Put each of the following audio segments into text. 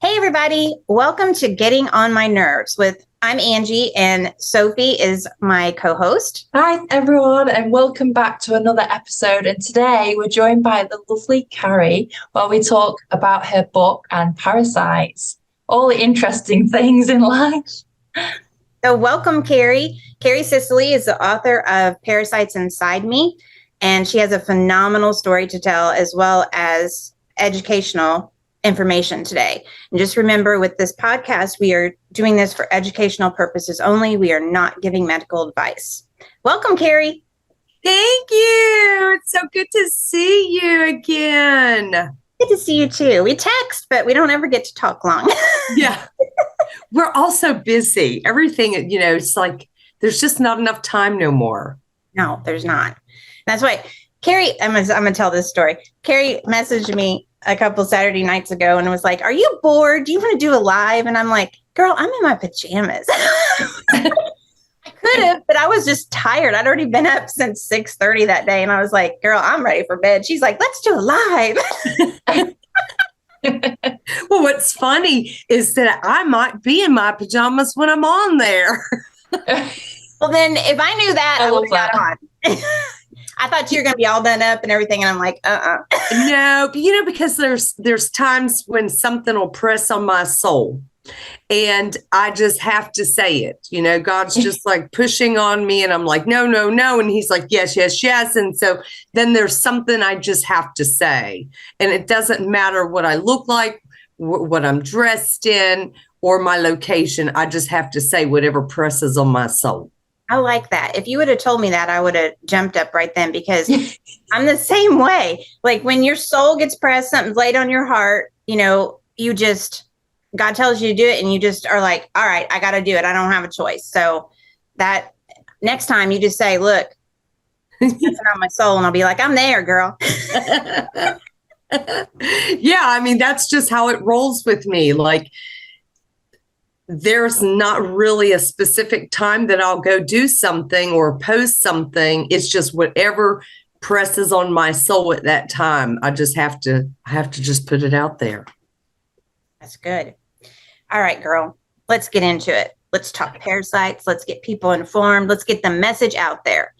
Hey everybody, welcome to Getting on My Nerves with I'm Angie and Sophie is my co-host. Hi everyone and welcome back to another episode, and today we're joined by the lovely Carrie while we talk about her book and parasites, all the interesting things in life. So welcome Carrie. Carrie Sicily is the author of Parasites Inside Me, and she has a phenomenal story to tell as well as educational information today. And just remember, with this podcast, we are doing this for educational purposes only. We are not giving medical advice. Welcome, Carrie. Thank you. It's so good to see you again. Good to see you too. We text, but we don't ever get to talk long. Yeah. We're all so busy. Everything, it's like there's just not enough time no more. No, there's not. That's why Carrie, I'm gonna tell this story. Carrie messaged me a couple Saturday nights ago and was like, "Are you bored? Do you want to do a live?" And I'm like, "Girl, I'm in my pajamas." I could have, but I was just tired. I'd already been up since 6:30 that day. And I was like, "Girl, I'm ready for bed." She's like, "Let's do a live." Well, what's funny is that I might be in my pajamas when I'm on there. Well, then if I knew that, I would have got on. I thought you were going to be all done up and everything. And I'm like, No, because there's times when something will press on my soul and I just have to say it. God's just like pushing on me and I'm like, no, no, no. And he's like, yes, yes, yes. And so then there's something I just have to say. And it doesn't matter what I look like, what I'm dressed in, or my location. I just have to say whatever presses on my soul. I like that. If you would have told me that, I would have jumped up right then, because I'm the same way. Like when your soul gets pressed, something's laid on your heart, you just, God tells you to do it and you just are like, all right, I got to do it. I don't have a choice. So that next time you just say, look, it's on my soul. And I'll be like, I'm there, girl. Yeah. That's just how it rolls with me. Like, there's not really a specific time that I'll go do something or post something. It's just whatever presses on my soul at that time. I have to just put it out there. That's good. All right, girl, let's get into it. Let's talk parasites. Let's get people informed. Let's get the message out there.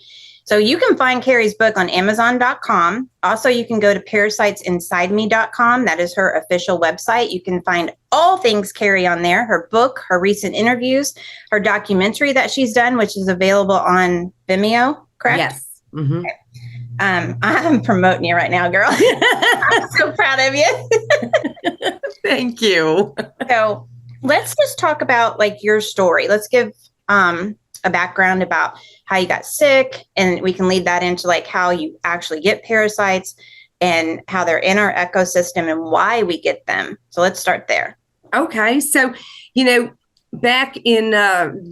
So you can find Carrie's book on Amazon.com. Also, you can go to parasitesinsideme.com. That is her official website. You can find all things Carrie on there, her book, her recent interviews, her documentary that she's done, which is available on Vimeo, correct? Yes. Mm-hmm. Okay. I'm promoting you right now, girl. I'm so proud of you. Thank you. So let's just talk about your story. Let's give a background about how you got sick, and we can lead that into how you actually get parasites and how they're in our ecosystem and why we get them. So let's start there. Okay. So, back in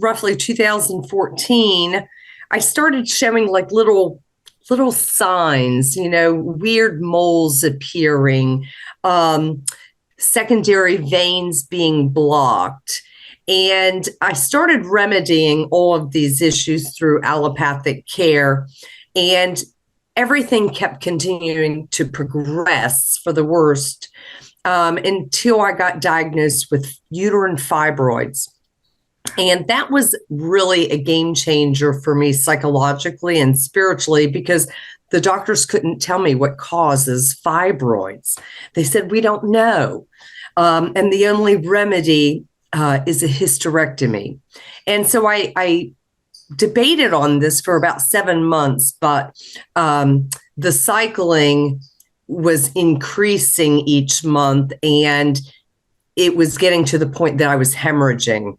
roughly 2014, I started showing little signs, weird moles appearing, secondary veins being blocked. And I started remedying all of these issues through allopathic care, and everything kept continuing to progress for the worst until I got diagnosed with uterine fibroids. And that was really a game changer for me psychologically and spiritually, because the doctors couldn't tell me what causes fibroids. They said, we don't know. And the only remedy is a hysterectomy. And so I debated on this for about 7 months, but the cycling was increasing each month, and it was getting to the point that I was hemorrhaging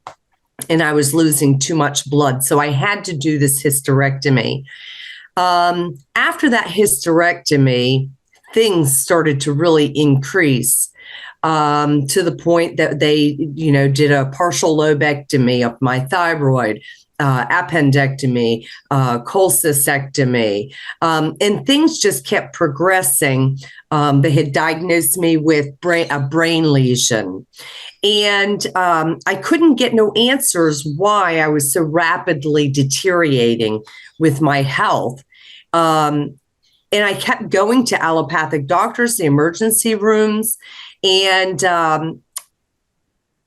and I was losing too much blood. So I had to do this hysterectomy. After that hysterectomy, things started to really increase. To the point that they, did a partial lobectomy of my thyroid, appendectomy, cholecystectomy, and things just kept progressing. They had diagnosed me with a brain lesion, and I couldn't get no answers why I was so rapidly deteriorating with my health. And I kept going to allopathic doctors, the emergency rooms, and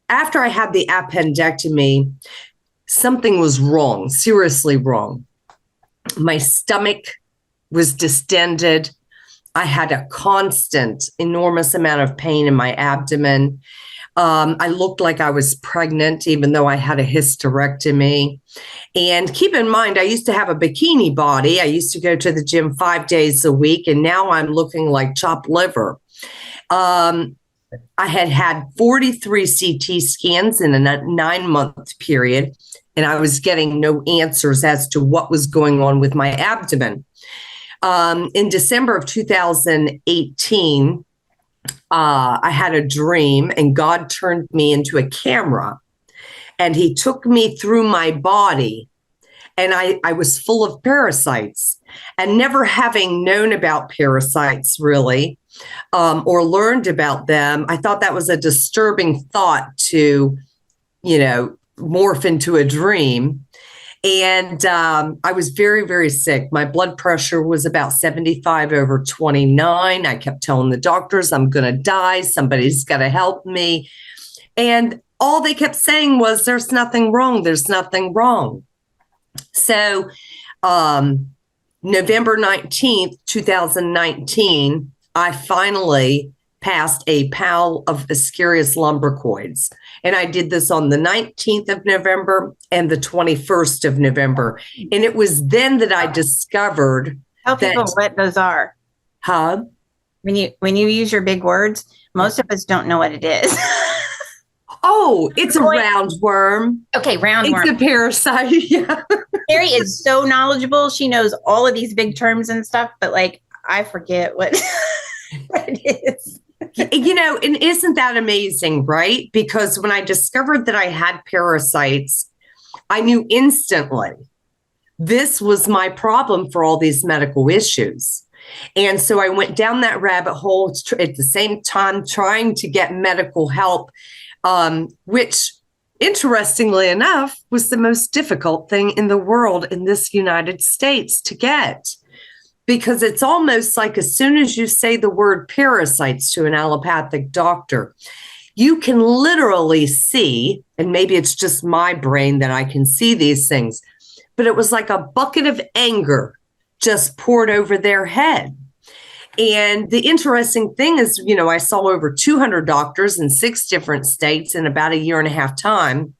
after I had the appendectomy, something was wrong, seriously wrong. My stomach was distended. I had a constant, enormous amount of pain in my abdomen. I looked like I was pregnant, even though I had a hysterectomy. And keep in mind, I used to have a bikini body. I used to go to the gym 5 days a week, and now I'm looking like chopped liver. I had 43 CT scans in a 9-month period, and I was getting no answers as to what was going on with my abdomen. In December of 2018, I had a dream, and God turned me into a camera, and he took me through my body, and I was full of parasites. And never having known about parasites really, or learned about them, I thought that was a disturbing thought to, morph into a dream. And I was very, very sick. My blood pressure was about 75/29. I kept telling the doctors, I'm going to die. Somebody's got to help me. And all they kept saying was, there's nothing wrong. There's nothing wrong. So November 19th, 2019, I finally passed a PAL of Ascarius lumbricoides. And I did this on the 19th of November and the 21st of November. And it was then that I discovered Tell people what those are. Huh? When you use your big words, most of us don't know what it is. Oh, it's a roundworm. Okay, roundworm. It's a parasite. Yeah. Carrie is so knowledgeable. She knows all of these big terms and stuff, but I forget what it is. And isn't that amazing, right? Because when I discovered that I had parasites, I knew instantly this was my problem for all these medical issues. And so I went down that rabbit hole at the same time trying to get medical help, which, interestingly enough, was the most difficult thing in the world in this United States to get. Because it's almost like as soon as you say the word parasites to an allopathic doctor, you can literally see, and maybe it's just my brain that I can see these things, but it was like a bucket of anger just poured over their head. And the interesting thing is, I saw over 200 doctors in 6 different states in about a year and a half time,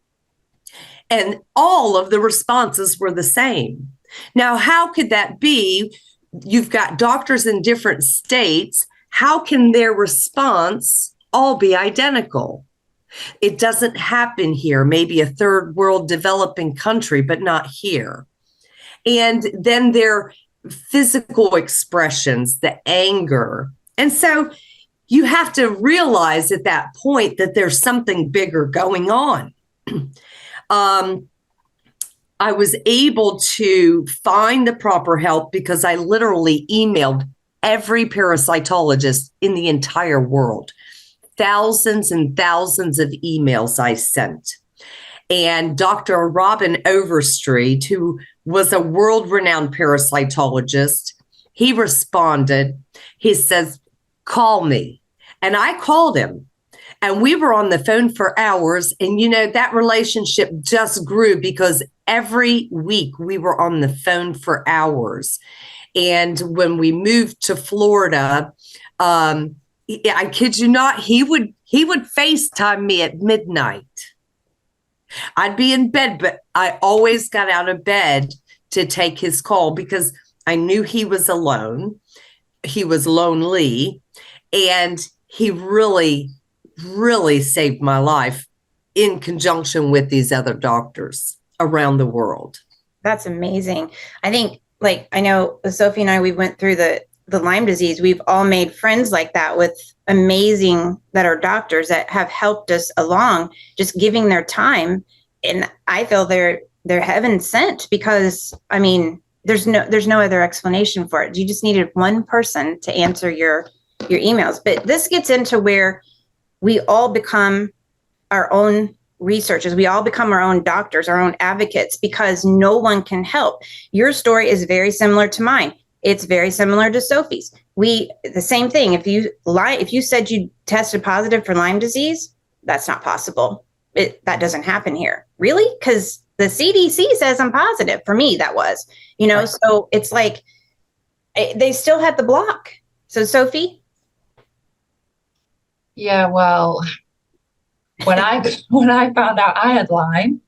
and all of the responses were the same. Now, how could that be? You've got doctors in different states. How can their response all be identical? It doesn't happen here, maybe a third world developing country, but not here. And then their physical expressions, the anger. And so you have to realize at that point that there's something bigger going on. I was able to find the proper help because I literally emailed every parasitologist in the entire world. Thousands and thousands of emails I sent. And Dr. Robin Overstreet, who was a world-renowned parasitologist, he responded. He says, call me. And I called him. And we were on the phone for hours. And, that relationship just grew because every week we were on the phone for hours. And when we moved to Florida, I kid you not, he would FaceTime me at midnight. I'd be in bed, but I always got out of bed to take his call because I knew he was alone. He was lonely. And he really saved my life in conjunction with these other doctors around the world. That's amazing. I think, I know Sophie and I, we went through the Lyme disease. We've all made friends like that with amazing that are doctors that have helped us along, just giving their time. And I feel they're heaven sent because, there's no other explanation for it. You just needed one person to answer your emails. But this gets into where we all become our own researchers. We all become our own doctors, our own advocates, because no one can help. Your story is very similar to mine. It's very similar to Sophie's. The same thing. If you said you tested positive for Lyme disease, that's not possible. that doesn't happen here. Really? Because the CDC says I'm positive. For me, that was, Right. so it's like they still had the block. So, Sophie? Yeah, well, when I found out I had Lyme,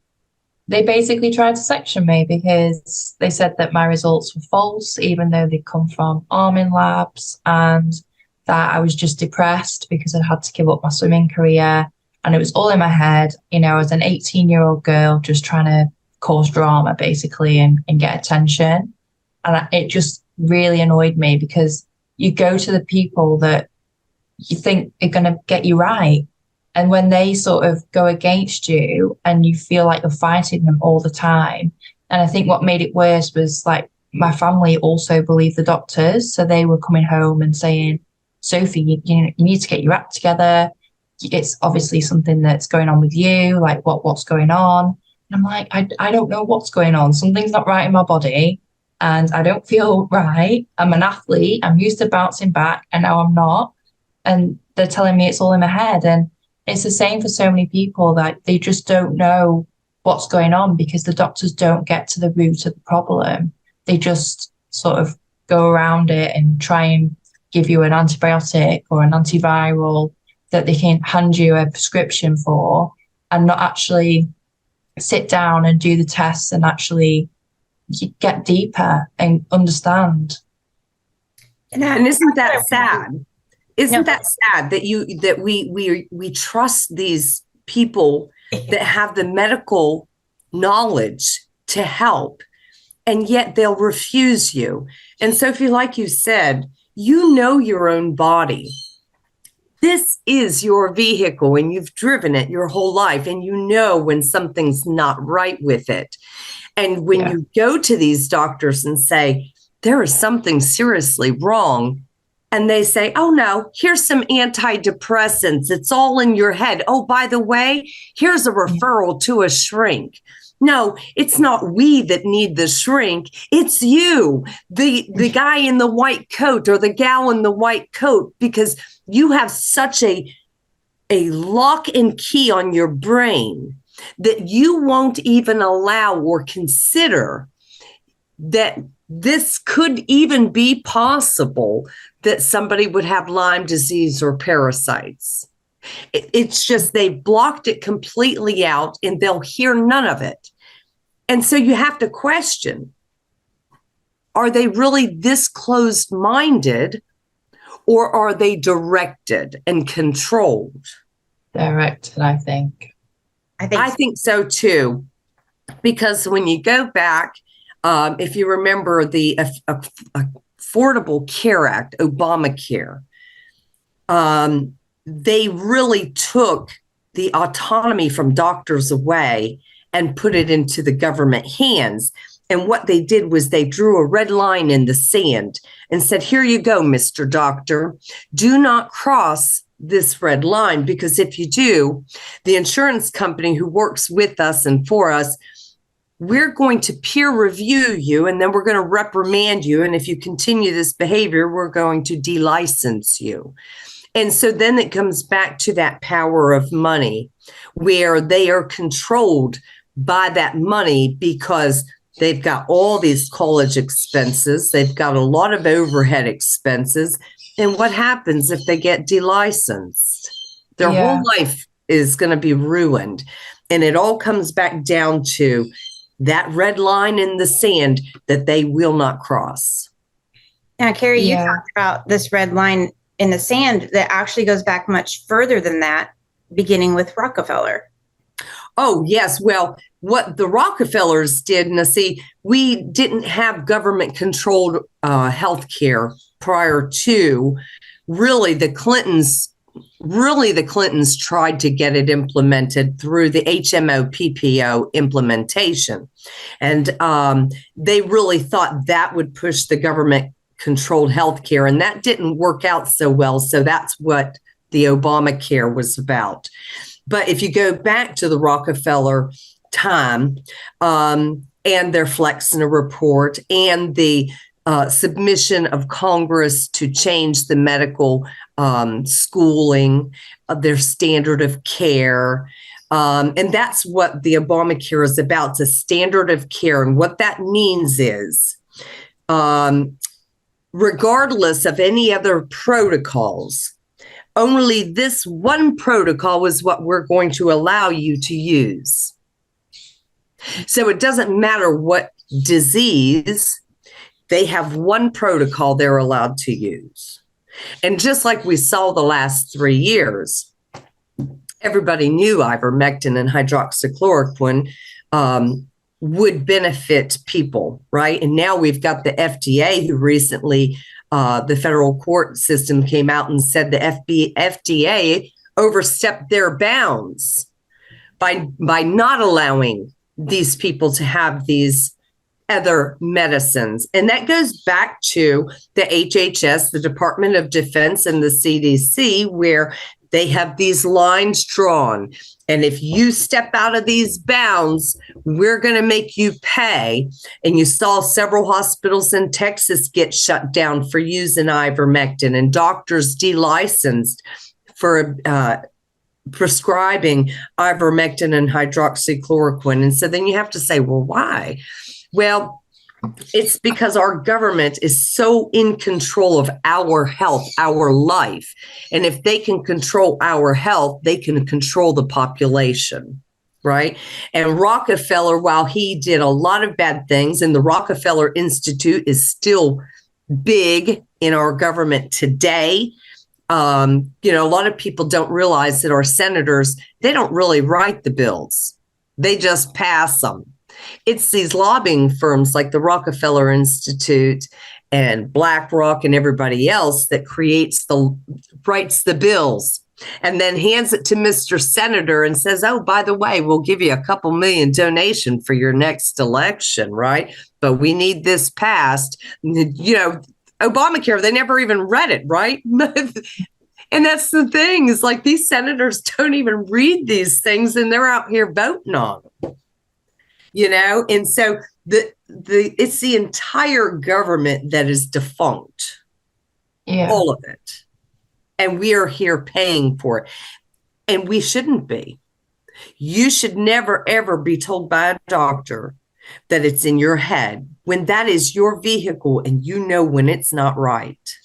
they basically tried to section me because they said that my results were false, even though they'd come from Armin labs, and that I was just depressed because I'd had to give up my swimming career. And it was all in my head. As an 18-year-old girl just trying to cause drama, basically, and get attention. And it just really annoyed me because you go to the people that you think are going to get you right. And when they sort of go against you and you feel like you're fighting them all the time. And I think what made it worse was like my family also believed the doctors. So they were coming home and saying, Sophie, you need to get your act together. It's obviously something that's going on with you. Like what's going on? And I'm like, I don't know what's going on. Something's not right in my body and I don't feel right. I'm an athlete. I'm used to bouncing back and now I'm not. And they're telling me it's all in my head. And it's the same for so many people that they just don't know what's going on because the doctors don't get to the root of the problem. They just sort of go around it and try and give you an antibiotic or an antiviral that they can hand you a prescription for and not actually sit down and do the tests and actually get deeper and understand. And isn't that sad? Isn't that sad that we trust these people that have the medical knowledge to help, and yet they'll refuse you? And Sophie, like you said, you know your own body. This is your vehicle and you've driven it your whole life and you know when something's not right with it. And when you go to these doctors and say, there is something seriously wrong, and they say, oh, no, here's some antidepressants. It's all in your head. Oh, by the way, here's a referral to a shrink. No, it's not we that need the shrink. It's you, the guy in the white coat or the gal in the white coat, because you have such a lock and key on your brain that you won't even allow or consider that this could even be possible that somebody would have Lyme disease or parasites. It's just they blocked it completely out and they'll hear none of it. And so you have to question, are they really this closed-minded or are they directed and controlled? Directed, I think. I think so too. Because when you go back, if you remember the Affordable Care Act, Obamacare, they really took the autonomy from doctors away and put it into the government hands. And what they did was they drew a red line in the sand and said, here you go, Mr. Doctor. Do not cross this red line, because if you do, the insurance company who works with us and for us, we're going to peer review you and then we're going to reprimand you. And if you continue this behavior, we're going to delicense you. And so then it comes back to that power of money where they are controlled by that money because they've got all these college expenses. They've got a lot of overhead expenses. And what happens if they get delicensed? Their whole life is going to be ruined. And it all comes back down to that red line in the sand that they will not cross. Now, Carrie, you talked about this red line in the sand that actually goes back much further than that, beginning with Rockefeller. Oh, yes. Well, what the Rockefellers did, now see, we didn't have government-controlled health care prior to really the Clintons. Really, the Clintons tried to get it implemented through the HMO PPO implementation. And they really thought that would push the government-controlled healthcare, and that didn't work out so well. So that's what the Obamacare was about. But if you go back to the Rockefeller time and their Flexner report and the submission of Congress to change the medical schooling, their standard of care, And that's what the Obamacare is about. It's a standard of care. And what that means is, regardless of any other protocols, only this one protocol is what we're going to allow you to use. So it doesn't matter what disease, they have one protocol they're allowed to use. And just like we saw the last 3 years, everybody knew ivermectin and hydroxychloroquine would benefit people, right? And now we've got the FDA who recently, the federal court system came out and said the FDA overstepped their bounds by not allowing these people to have these other medicines. And that goes back to the HHS, the Department of Defense, and the CDC, where they have these lines drawn. And if you step out of these bounds, we're going to make you pay. And you saw several hospitals in Texas get shut down for using ivermectin, and doctors delicensed for prescribing ivermectin and hydroxychloroquine. And so then you have to say, well, why? Well, it's because our government is so in control of our health, our life. And if they can control our health, they can control the population, right? And Rockefeller, while he did a lot of bad things, and the Rockefeller Institute is still big in our government today. A lot of people don't realize that our senators, they don't really write the bills. They just pass them. It's these lobbying firms like the Rockefeller Institute and BlackRock and everybody else that writes the bills and then hands it to Mr. Senator and says, oh, by the way, we'll give you a couple million donation for your next election, right? But we need this passed. Obamacare, they never even read it, right? And that's the thing, is like these senators don't even read these things and they're out here voting on them. And so it's the entire government that is defunct. Yeah. All of it. And we are here paying for it. And we shouldn't be. You should never, ever be told by a doctor that it's in your head when that is your vehicle and you know when it's not right.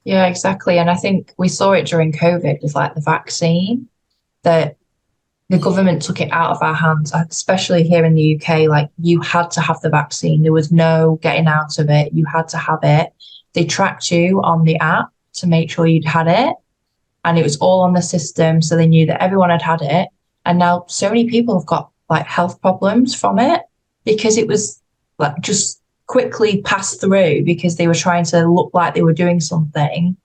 Yeah, exactly. And I think we saw it during COVID with like the vaccine, that the government took it out of our hands, especially here in the UK. Like, you had to have the vaccine. There was no getting out of it. You had to have it. They tracked you on the app to make sure you'd had it. And it was all on the system. So they knew that everyone had had it. And now so many people have got like health problems from it because it was like just quickly passed through because they were trying to look like they were doing something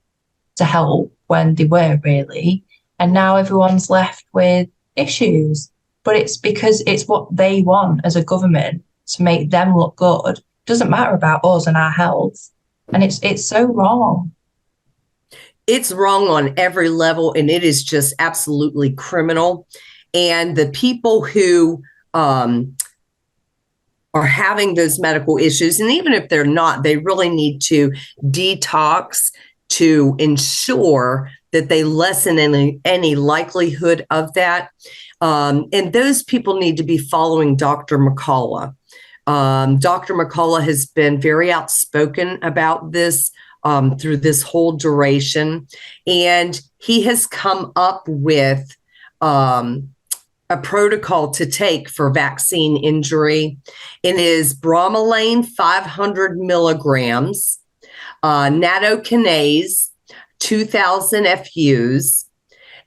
to help when they weren't really. And now everyone's left with issues, but it's because it's what they want as a government to make them look good. It doesn't matter about us and our health, and it's so wrong. It's wrong on every level, and it is just absolutely criminal. And the people who are having those medical issues, and even if they're not, they really need to detox to ensure that they lessen any likelihood of that. And those people need to be following Dr. McCullough. Dr. McCullough has been very outspoken about this through this whole duration. And he has come up with a protocol to take for vaccine injury. It is bromelain 500 milligrams, nattokinase 2,000 FUs,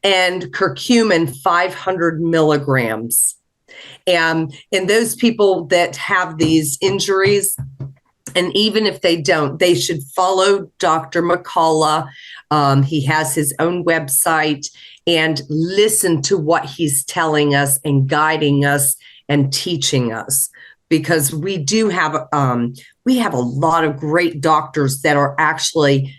and curcumin 500 milligrams. And those people that have these injuries, and even if they don't, they should follow Dr. McCullough. He has his own website, and listen to what he's telling us and guiding us and teaching us, because we do have a lot of great doctors that are actually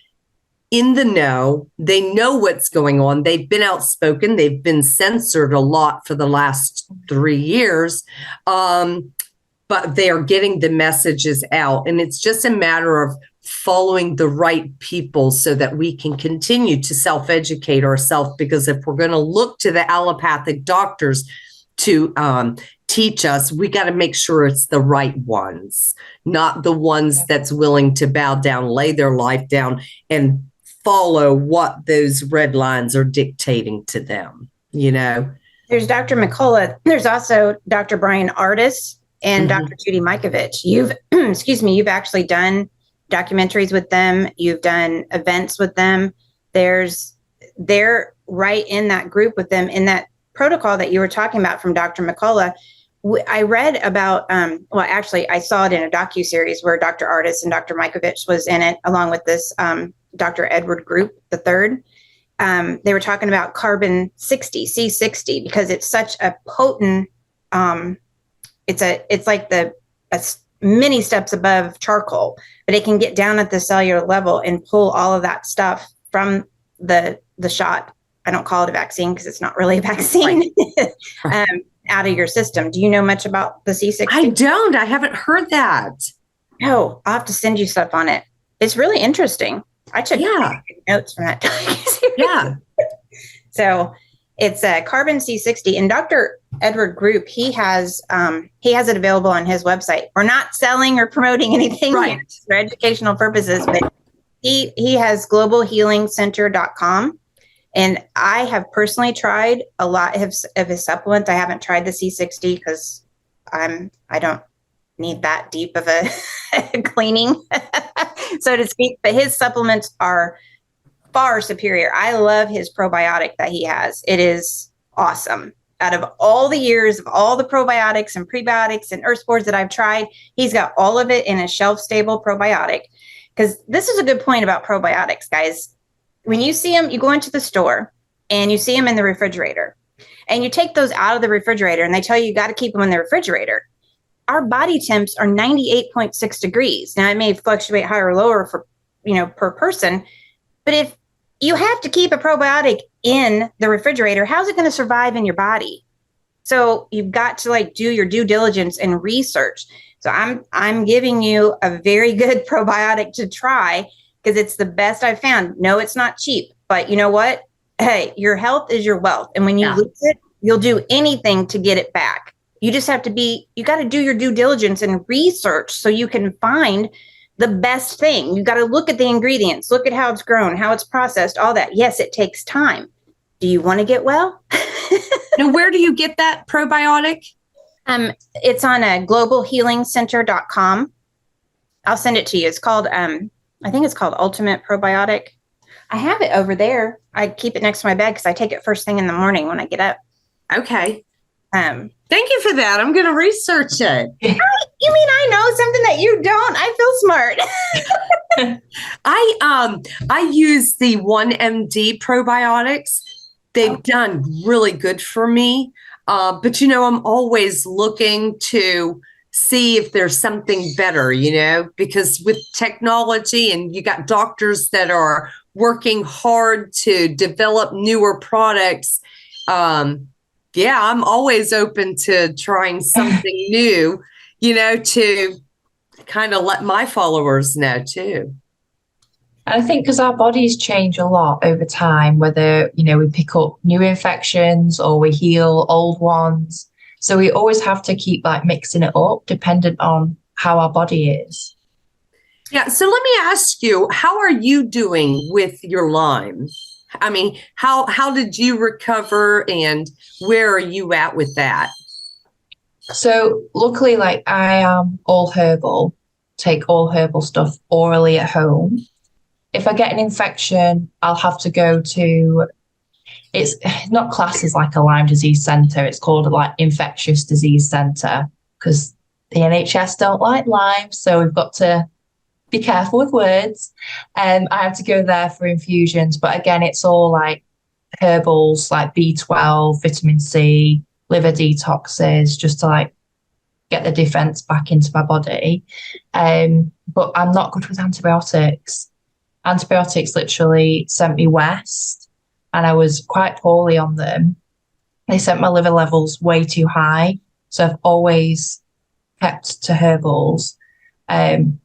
in the know. They know what's going on. They've been outspoken. They've been censored a lot for the last 3 years. But they are getting the messages out. And it's just a matter of following the right people so that we can continue to self-educate ourselves. Because if we're going to look to the allopathic doctors to teach us, we got to make sure it's the right ones, not the ones that's willing to bow down, lay their life down, and follow what those red lines are dictating to them, you know. There's Dr. McCullough. There's also Dr. Brian Artis and Dr. Judy Mikovich. You've, excuse me, you've actually done documentaries with them. You've done events with them. They're right in that group with them in that protocol that you were talking about from Dr. McCullough. I read about, well, actually, I saw it in a docuseries where Dr. Artis and Dr. Mikovich was in it, along with this Dr. Edward Group, the third. They were talking about carbon 60, C60, because it's such a potent, it's like many steps above charcoal, but it can get down at the cellular level and pull all of that stuff from the shot. I don't call it a vaccine because it's not really a vaccine. Right. Out of your system. Do you know much about the C60? I don't. I haven't heard that. No, I'll have to send you stuff on it. It's really interesting. I took notes from that. Yeah. So it's a carbon C60, and Dr. Edward Group, he has it available on his website. We're not selling or promoting anything for educational purposes, but he has globalhealingcenter.com. And I have personally tried a lot of his supplements. I haven't tried the C60 because I don't need that deep of a cleaning, so to speak. But his supplements are far superior. I love his probiotic that he has. It is awesome. Out of all the years of all the probiotics and prebiotics and earth spores that I've tried, he's got all of it in a shelf-stable probiotic. Because this is a good point about probiotics, guys. When you see them, you go into the store and you see them in the refrigerator, and you take those out of the refrigerator and they tell you got to keep them in the refrigerator. Our body temps are 98.6 degrees. Now, it may fluctuate higher or lower for, per person, but if you have to keep a probiotic in the refrigerator, how's it going to survive in your body? So you've got to do your due diligence and research. So I'm giving you a very good probiotic to try, because it's the best I've found. No, it's not cheap, but you know what? Hey, your health is your wealth. And when you lose it, you'll do anything to get it back. You just have to you got to do your due diligence and research so you can find the best thing. You got to look at the ingredients, look at how it's grown, how it's processed, all that. Yes, it takes time. Do you want to get well? Now, where do you get that probiotic? It's on globalhealingcenter.com. I'll send it to you. It's called, I think it's called Ultimate Probiotic. I have it over there. I keep it next to my bed because I take it first thing in the morning when I get up. Okay. Thank you for that. I'm going to research it. You mean I know something that you don't? I feel smart. I use the 1MD probiotics. They've done really good for me. But, I'm always looking to see if there's something better, because with technology, and you got doctors that are working hard to develop newer products. I'm always open to trying something new, to kind of let my followers know too. I think because our bodies change a lot over time, whether, we pick up new infections or we heal old ones. So we always have to keep mixing it up dependent on how our body is. Yeah. So let me ask you, how are you doing with your Lyme? I mean, how did you recover, and where are you at with that? So luckily, I am all herbal, take all herbal stuff orally at home. If I get an infection, I'll have to go to, it's not classed as a Lyme disease centre. It's called infectious disease centre, because the NHS don't like Lyme. So we've got to be careful with words. I have to go there for infusions. But again, it's all herbals, B12, vitamin C, liver detoxes, just to get the defense back into my body. But I'm not good with antibiotics. Antibiotics literally sent me west, and I was quite poorly on them. They sent my liver levels way too high. So I've always kept to herbals.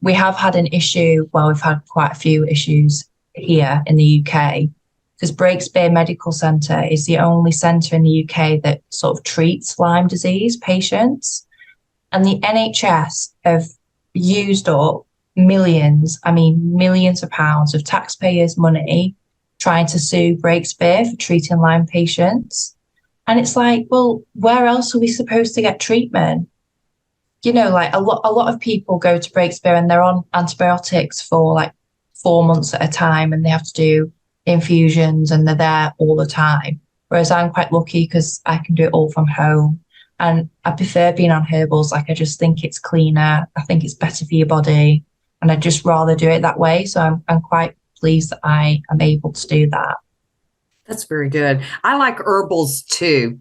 We have had an issue. Well, we've had quite a few issues here in the UK because Breakspear Medical Centre is the only centre in the UK that sort of treats Lyme disease patients. And the NHS have used up millions of pounds of taxpayers' money trying to sue Breakspear for treating Lyme patients. And it's like, well, where else are we supposed to get treatment? You know, like a lot of people go to Breakspear and they're on antibiotics for like 4 months at a time, and they have to do infusions and they're there all the time. Whereas I'm quite lucky because I can do it all from home. And I prefer being on herbals. Like, I just think it's cleaner. I think it's better for your body. And I'd just rather do it that way. So I'm quite pleased that I am able to do that. That's very good. I like herbals too.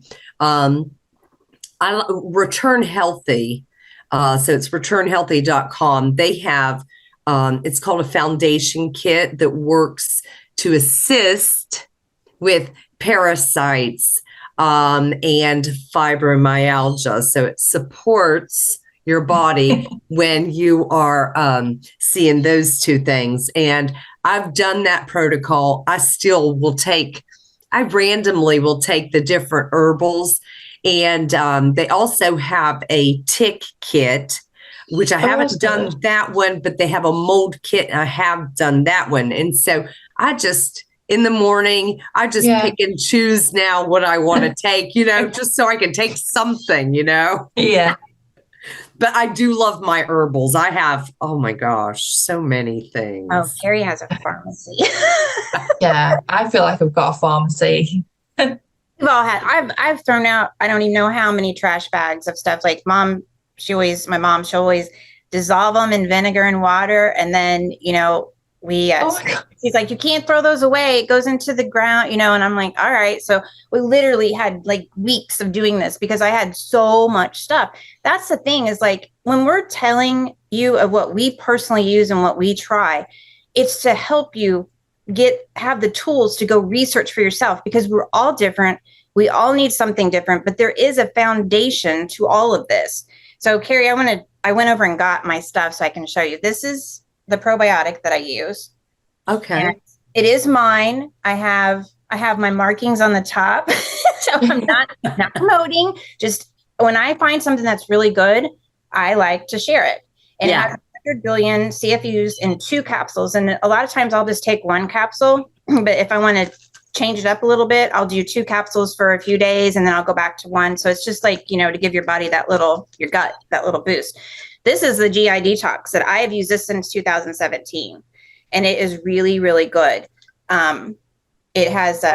Return Healthy. So it's returnhealthy.com. They have, it's called a foundation kit that works to assist with parasites and fibromyalgia. So it supports your body when you are seeing those two things. And I've done that protocol. I randomly will take the different herbals. And they also have a tick kit, which I haven't done that one, but they have a mold kit, and I have done that one. And so in the morning, I just pick and choose now what I want to take, just so I can take something, Yeah. But I do love my herbals. I have, oh my gosh, so many things. Oh, Carrie has a pharmacy. Yeah, I feel like I've got a pharmacy. We've all had, I've thrown out, I don't even know how many trash bags of stuff. Like my mom, she'll always dissolve them in vinegar and water. And then, she's like, you can't throw those away. It goes into the ground, and I'm like, all right. So we literally had like weeks of doing this because I had so much stuff. That's the thing, is like, when we're telling you of what we personally use and what we try, it's to help you have the tools to go research for yourself, because we're all different. We all need something different, but there is a foundation to all of this. So Carrie, I went over and got my stuff so I can show you. This is the probiotic that I use. Okay. And it is mine. I have my markings on the top. So I'm not promoting. Just when I find something that's really good, I like to share it. And it has 100 billion CFUs in 2 capsules. And a lot of times I'll just take 1 capsule, but if I want to change it up a little bit, I'll do 2 capsules for a few days and then I'll go back to 1. So it's just like, to give your body your gut, that little boost. This is the GI detox that I have used this since 2017. And it is really, really good. It has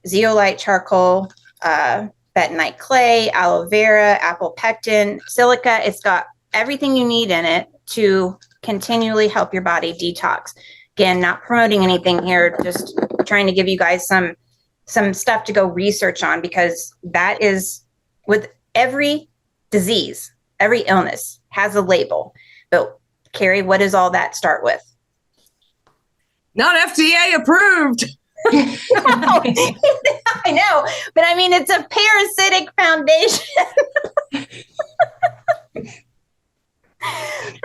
zeolite charcoal, bentonite clay, aloe vera, apple pectin, silica. It's got everything you need in it to continually help your body detox. Again, not promoting anything here, just trying to give you guys some stuff to go research on, because that is, with every disease, every illness has a label. But Carrie, what does all that start with? Not FDA approved. I know, but I mean, it's a parasitic foundation.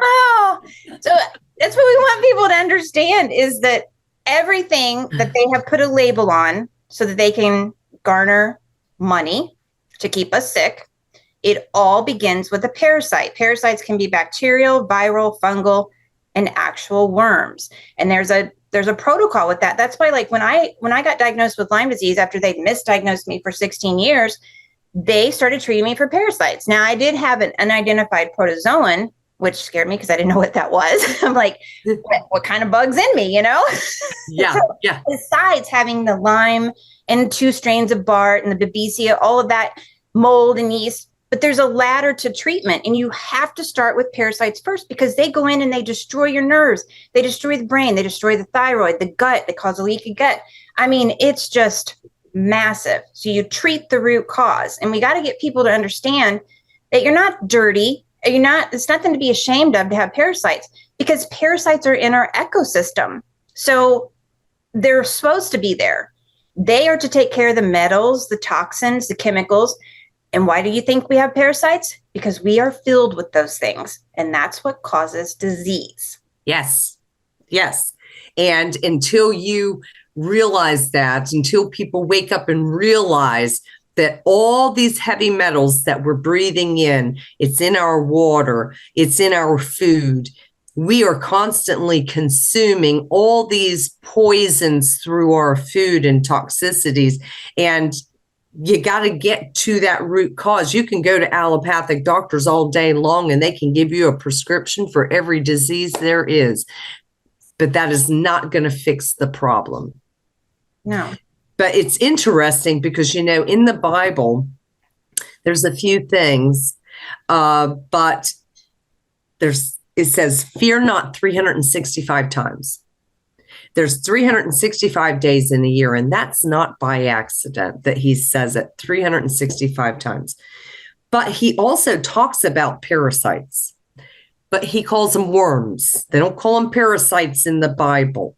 Oh, so that's what we want people to understand, is that everything that they have put a label on so that they can garner money to keep us sick, it all begins with a parasite. Parasites can be bacterial, viral, fungal, and actual worms. And there's a protocol with that. That's why, like, when I got diagnosed with Lyme disease, after they'd misdiagnosed me for 16 years, they started treating me for parasites. Now, I did have an unidentified protozoan, which scared me because I didn't know what that was. I'm like, what kind of bug's in me, Yeah, So, yeah. Besides having the Lyme and 2 strains of Bart and the Babesia, all of that, mold and yeast, but there's a ladder to treatment, and you have to start with parasites first, because they go in and they destroy your nerves. They destroy the brain. They destroy the thyroid, the gut. They cause a leaky gut. I mean, it's just massive. So you treat the root cause, and we got to get people to understand that you're not dirty. It's nothing to be ashamed of to have parasites, because parasites are in our ecosystem. So they're supposed to be there. They are to take care of the metals, the toxins, the chemicals. And why do you think we have parasites? because we are filled with those things. And that's what causes disease. Yes. Yes. And until you realize that, until people wake up and realize that all these heavy metals that we're breathing in, it's in our water, it's in our food. We are constantly consuming all these poisons through our food and toxicities. And you got to get to that root cause. You can go to allopathic doctors all day long and they can give you a prescription for every disease there is, but that is not going to fix the problem. No. But it's interesting because, you know, in the Bible, there's a few things, but it says, fear not 365 times. There's 365 days in a year, and that's not by accident that he says it 365 times. But he also talks about parasites, but he calls them worms. They don't call them parasites in the Bible.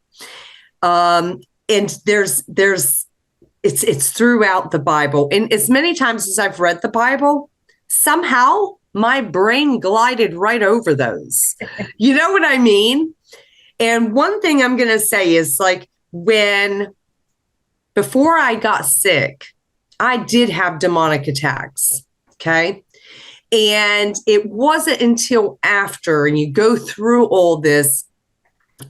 And it's throughout the Bible. And as many times as I've read the Bible, somehow my brain glided right over those. You know what I mean? And one thing I'm going to say is, like, before I got sick, I did have demonic attacks. Okay. And it wasn't until after, and you go through all this,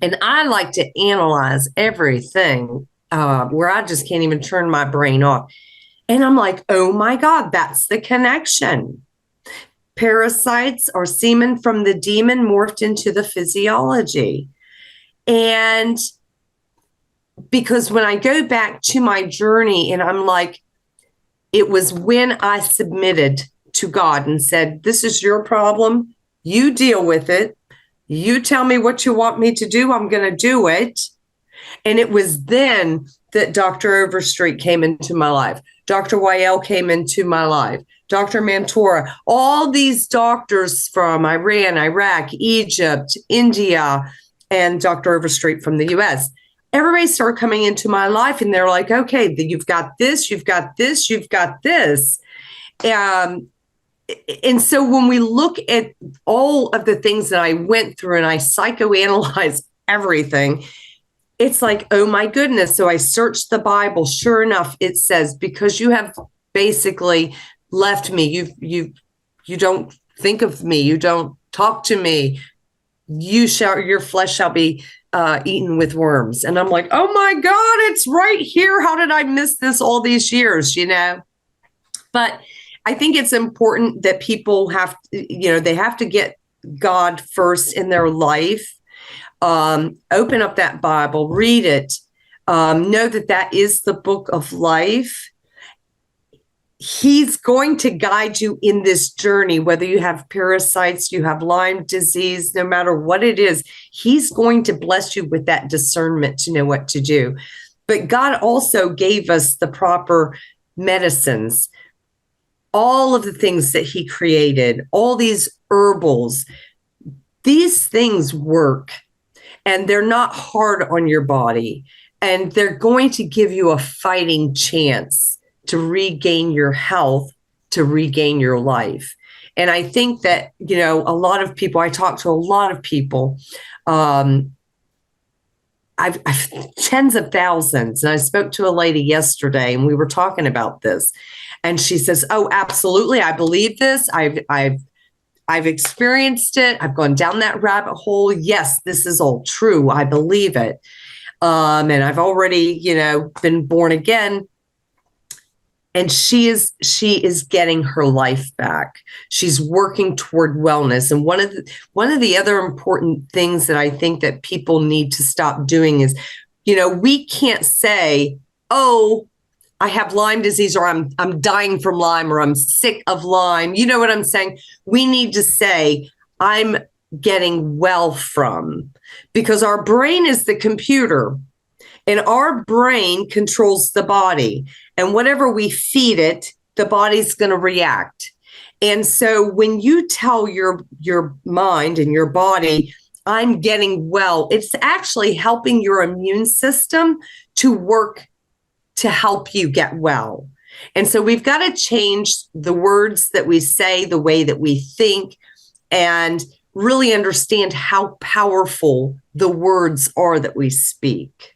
and I like to analyze everything where I just can't even turn my brain off. And I'm like, oh my God, that's the connection. Parasites are semen from the demon morphed into the physiology. And because when I go back to my journey, and I'm like, it was when I submitted to God and said, this is your problem. You deal with it. You tell me what you want me to do. I'm going to do it. And it was then that Dr. Overstreet came into my life. Dr. YL came into my life. Dr. Mantora, all these doctors from Iran, Iraq, Egypt, India, and Dr. Overstreet from the US. Everybody started coming into my life, and they're like, okay, you've got this, you've got this, you've got this. And so when we look at all of the things that I went through and I psychoanalyze everything, it's like, oh my goodness. So I searched the Bible. Sure enough, it says, because you have basically left me, you don't think of me, you don't talk to me, your flesh shall be eaten with worms. And I'm like, oh my God, it's right here. How did I miss this all these years, you know? But I think it's important that people they have to get God first in their life. Open up that Bible, read it, know that is the book of life. He's going to guide you in this journey, whether you have parasites, you have Lyme disease, no matter what it is, he's going to bless you with that discernment to know what to do. But God also gave us the proper medicines, all of the things that he created, all these herbals, these things work, and they're not hard on your body, and they're going to give you a fighting chance to regain your health, to regain your life. And I think that, a lot of people, I talk to a lot of people, I've tens of thousands. And I spoke to a lady yesterday and we were talking about this, and she says, oh, absolutely. I believe this. I've experienced it. I've gone down that rabbit hole. Yes, this is all true. I believe it. And I've already, been born again. And she is getting her life back. She's working toward wellness. And one of the other important things that I think that people need to stop doing is, we can't say, oh, I have Lyme disease, or I'm dying from Lyme, or I'm sick of Lyme. You know what I'm saying? We need to say, I'm getting well from, because our brain is the computer. And our brain controls the body. And whatever we feed it, the body's going to react. And so when you tell your mind and your body, I'm getting well, it's actually helping your immune system to work to help you get well. And so we've got to change the words that we say, the way that we think, and really understand how powerful the words are that we speak.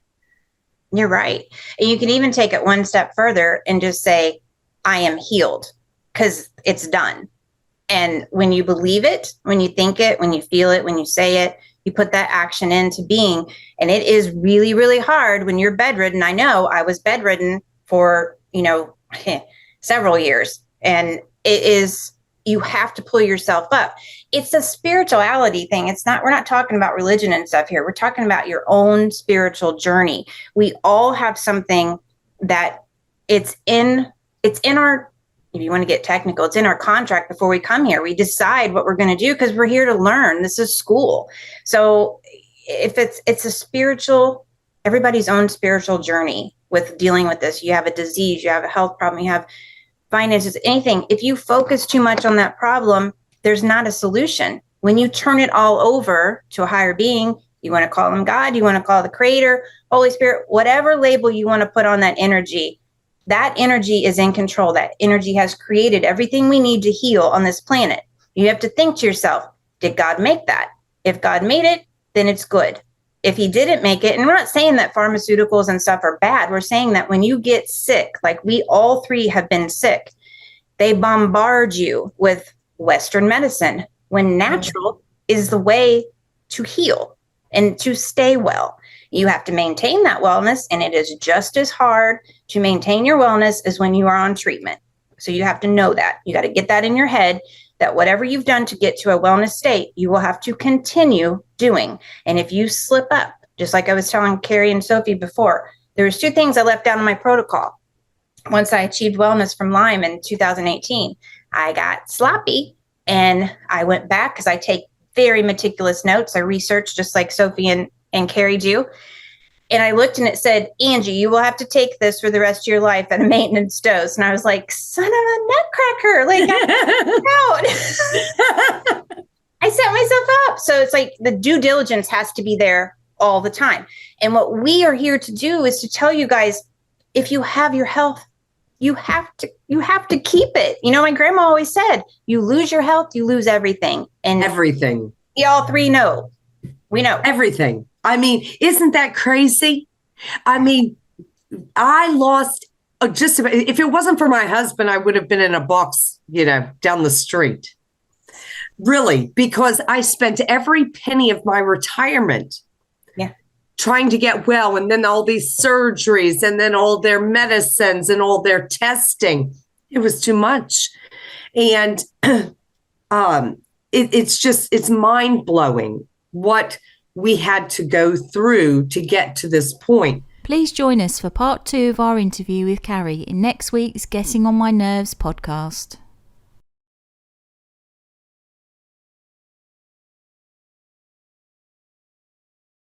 You're right. And you can even take it one step further and just say, I am healed, because it's done. And when you believe it, when you think it, when you feel it, when you say it, you put that action into being. And it is really, really hard when you're bedridden. I know I was bedridden for, several years. And it is, you have to pull yourself up. It's a spirituality thing. We're not talking about religion and stuff here. We're talking about your own spiritual journey. We all have something that it's in our, if you want to get technical, it's in our contract before we come here. We decide what we're going to do because we're here to learn. This is school. So if it's a spiritual, everybody's own spiritual journey with dealing with this. You have a disease, you have a health problem, you have finances, anything. If you focus too much on that problem, there's not a solution. When you turn it all over to a higher being, you want to call him God, you want to call the creator, Holy Spirit, whatever label you want to put on that energy is in control. That energy has created everything we need to heal on this planet. You have to think to yourself, did God make that? If God made it, then it's good. If he didn't make it, and we're not saying that pharmaceuticals and stuff are bad. We're saying that when you get sick, like we all three have been sick, they bombard you with Western medicine when natural is the way to heal and to stay well. You have to maintain that wellness, and it is just as hard to maintain your wellness as when you are on treatment. So you have to know that. You got to get that in your head, that whatever you've done to get to a wellness state, you will have to continue doing. And if you slip up, just like I was telling Carrie and Sophie before, there was 2 things I left down in my protocol. Once I achieved wellness from Lyme in 2018, I got sloppy and I went back because I take very meticulous notes. I research just like Sophie and Carrie do. And I looked and it said, Angie, you will have to take this for the rest of your life at a maintenance dose. And I was like, son of a nutcracker. Like, I set myself up. So it's like the due diligence has to be there all the time. And what we are here to do is to tell you guys, if you have your health, you have to keep it. My grandma always said, you lose your health, you lose everything. And everything. We all three know. We know everything. I mean, isn't that crazy? I mean, I lost just about, if it wasn't for my husband, I would have been in a box, down the street. Really, because I spent every penny of my retirement trying to get well, and then all these surgeries, and then all their medicines and all their testing. It was too much. And it's mind-blowing what we had to go through to get to this point. Please join us for part 2 of our interview with Carrie in next week's Getting on My Nerves podcast.